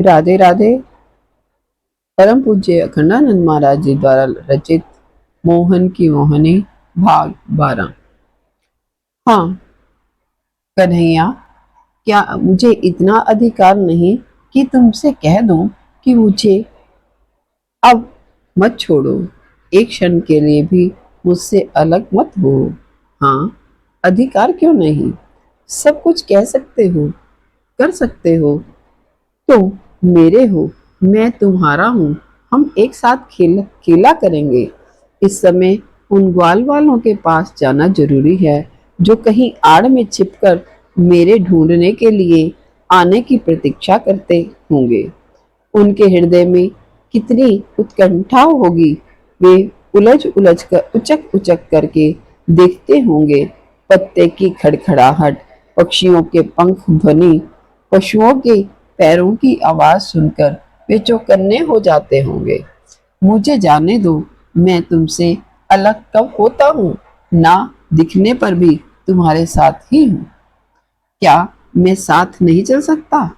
राधे राधे। परम पूज्य अखंडानंद महाराज जी द्वारा रचित मोहन की मोहनी भाग 12। हाँ कन्हैया, क्या मुझे इतना अधिकार नहीं कि तुमसे कह दूं कि मुझे अब मत छोड़ो, एक क्षण के लिए भी मुझसे अलग मत हो। हाँ, अधिकार क्यों नहीं, सब कुछ कह सकते हो, कर सकते हो। तुम मेरे हो, मैं तुम्हारा हूँ। हम एक साथ खेला करेंगे। इस समय उन ग्वाल वालों के पास जाना जरूरी है जो कहीं आड़ में छिपकर मेरे ढूंढने के लिए आने की प्रतीक्षा करते होंगे। उनके हृदय में कितनी उत्कंठा होगी। वे उलझ उलझ कर उचक उचक करके देखते होंगे। पत्ते की खड़खड़ाहट, पक्षियों के पंख ध्वनि, पशुओं के पैरों की आवाज सुनकर वे चौकन्ने हो जाते होंगे। मुझे जाने दो, मैं तुमसे अलग कब होता हूँ। ना दिखने पर भी तुम्हारे साथ ही हूँ। क्या मैं साथ नहीं चल सकता?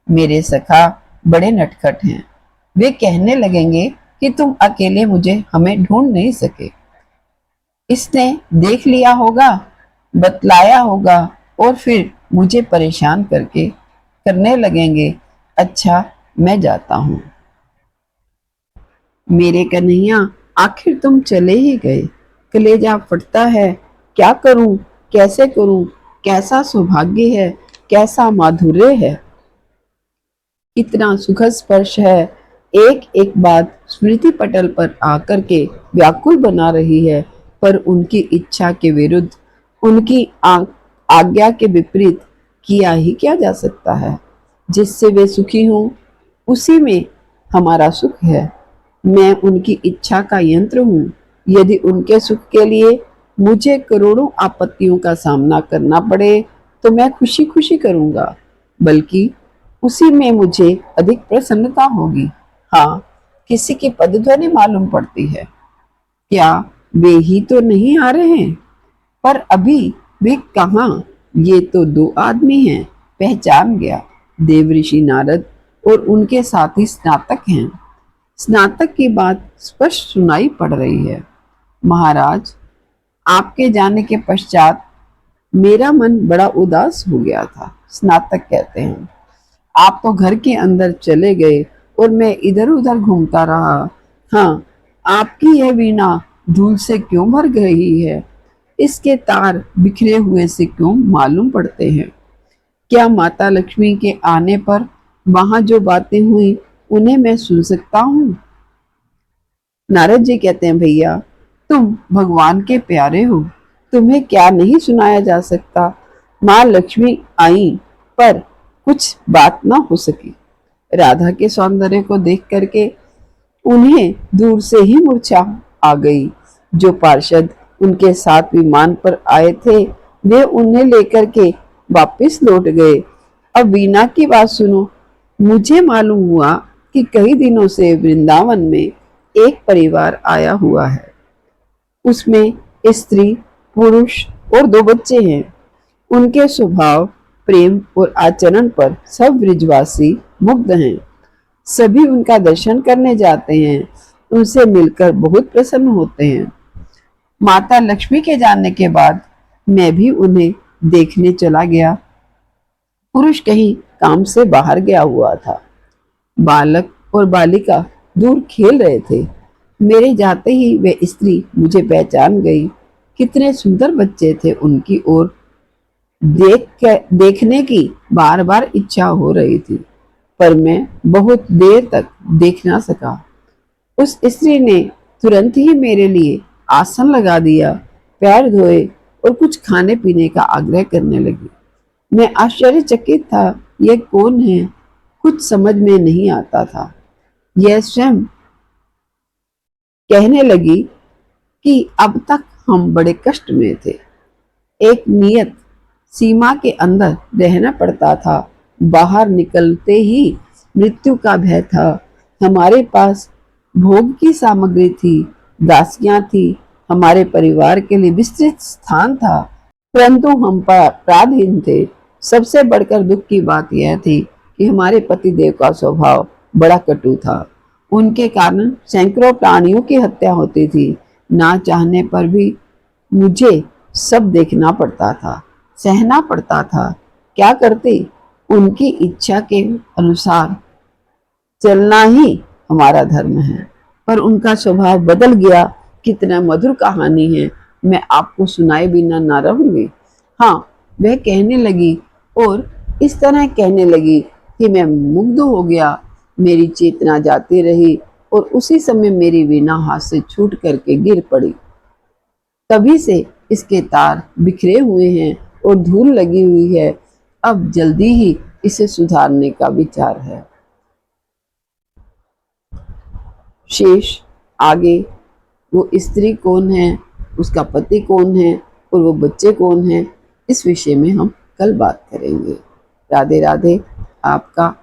मेरे सखा बड़े नटखट हैं। वे कहने लगेंगे कि तुम अकेले मुझे हमें ढूंढ नहीं सके। इसने देख लिया होगा, बतलाया होगा और फिर मुझे परेशान करने लगेंगे। अच्छा, मैं जाता हूँ। मेरे कन्हैया, आखिर तुम चले ही गए। कलेजा फटता है। क्या करूं, कैसे करूं? कैसा सौभाग्य है, कैसा माधुर्य है, कितना सुखद स्पर्श है। एक एक बात स्मृति पटल पर आकर के व्याकुल बना रही है, पर उनकी इच्छा के विरुद्ध, उनकी आज्ञा के विपरीत किया ही क्या जा सकता है। जिससे वे सुखी हों, उसी में हमारा सुख है। मैं उनकी इच्छा का यंत्र हूँ। यदि उनके सुख के लिए मुझे करोड़ों आपत्तियों का सामना करना पड़े तो मैं खुशी खुशी करूँगा, बल्कि उसी में मुझे अधिक प्रसन्नता होगी। हाँ, किसी की पदध्वनि मालूम पड़ती है। क्या वे ही तो नहीं आ रहे हैं? पर अभी वे कहाँ? ये तो दो आदमी हैं। पहचान गया, देव ऋषि नारद और उनके साथी स्नातक हैं। स्नातक की बात स्पष्ट सुनाई पड़ रही है। महाराज, आपके जाने के पश्चात मेरा मन बड़ा उदास हो गया था। स्नातक कहते हैं, आप तो घर के अंदर चले गए और मैं इधर उधर घूमता रहा। हाँ, आपकी यह वीणा धूल से क्यों भर गई है? इसके तार बिखरे हुए से क्यों मालूम पड़ते हैं? क्या माता लक्ष्मी के आने पर वहां जो बातें हुई उन्हें मैं सुन सकता हूँ? नारद जी कहते हैं, भैया तुम भगवान के प्यारे हो, तुम्हें क्या नहीं सुनाया जा सकता। माँ लक्ष्मी आई पर कुछ बात ना हो सकी। राधा के सौंदर्य को देख करके उन्हें दूर से ही मूर्छा आ गई। जो पार्षद उनके साथ विमान पर आए थे वे उन्हें लेकर के वापस लौट गए। अब वीणा की बात सुनो। मुझे मालूम हुआ कि कई दिनों से वृंदावन में एक परिवार आया हुआ है। उसमें स्त्री, पुरुष और दो बच्चे हैं। उनके स्वभाव, प्रेम और आचरण पर सब ब्रिजवासी मुग्ध हैं। सभी उनका दर्शन करने जाते हैं, उनसे मिलकर बहुत प्रसन्न होते हैं। माता लक्ष्मी के जाने के बाद मैं भी उन्हें देखने चला गया। पुरुष कहीं काम से बाहर गया हुआ था। बालक और बालिका दूर खेल रहे थे। मेरे जाते ही वे स्त्री मुझे पहचान गई। कितने सुंदर बच्चे थे, उनकी ओर देखने की बार बार इच्छा हो रही थी, पर मैं बहुत देर तक देख ना सका। उस स्त्री ने तुरंत ही मेरे लिए आसन लगा दिया, पैर धोए और कुछ खाने पीने का आग्रह करने लगी। मैं आश्चर्यचकित था। यह कौन है? कुछ समझ में नहीं आता था। यह स्वयं कहने लगी कि अब तक हम बड़े कष्ट में थे। एक नियत सीमा के अंदर रहना पड़ता था। बाहर निकलते ही मृत्यु का भय था। हमारे पास भोग की सामग्री थी, दासियां थी, हमारे परिवार के लिए विस्तृत स्थान था, परंतु हम पराधीन थे। सबसे बढ़कर दुख की बात यह थी कि हमारे पतिदेव का स्वभाव बड़ा कटु था। उनके कारण सैकड़ों प्राणियों की हत्या होती थी। ना चाहने पर भी मुझे सब देखना पड़ता था, सहना पड़ता था। क्या करती? उनकी इच्छा के अनुसार चलना ही हमारा धर्म है। पर उनका स्वभाव बदल गया। कितना मधुर कहानी है, मैं आपको सुनाए बिना ना रहूंगी। हाँ, वह कहने लगी और इस तरह कहने लगी कि मैं मुग्ध हो गया। मेरी चेतना जाती रही और उसी समय मेरी वीणा हाथ से छूट करके गिर पड़ी। तभी से इसके तार बिखरे हुए हैं और धूल लगी हुई है। अब जल्दी ही इसे सुधारने का विचार है। शेष आगे वो स्त्री कौन है, उसका पति कौन है और वो बच्चे कौन हैं, इस विषय में हम कल बात करेंगे। राधे राधे। आपका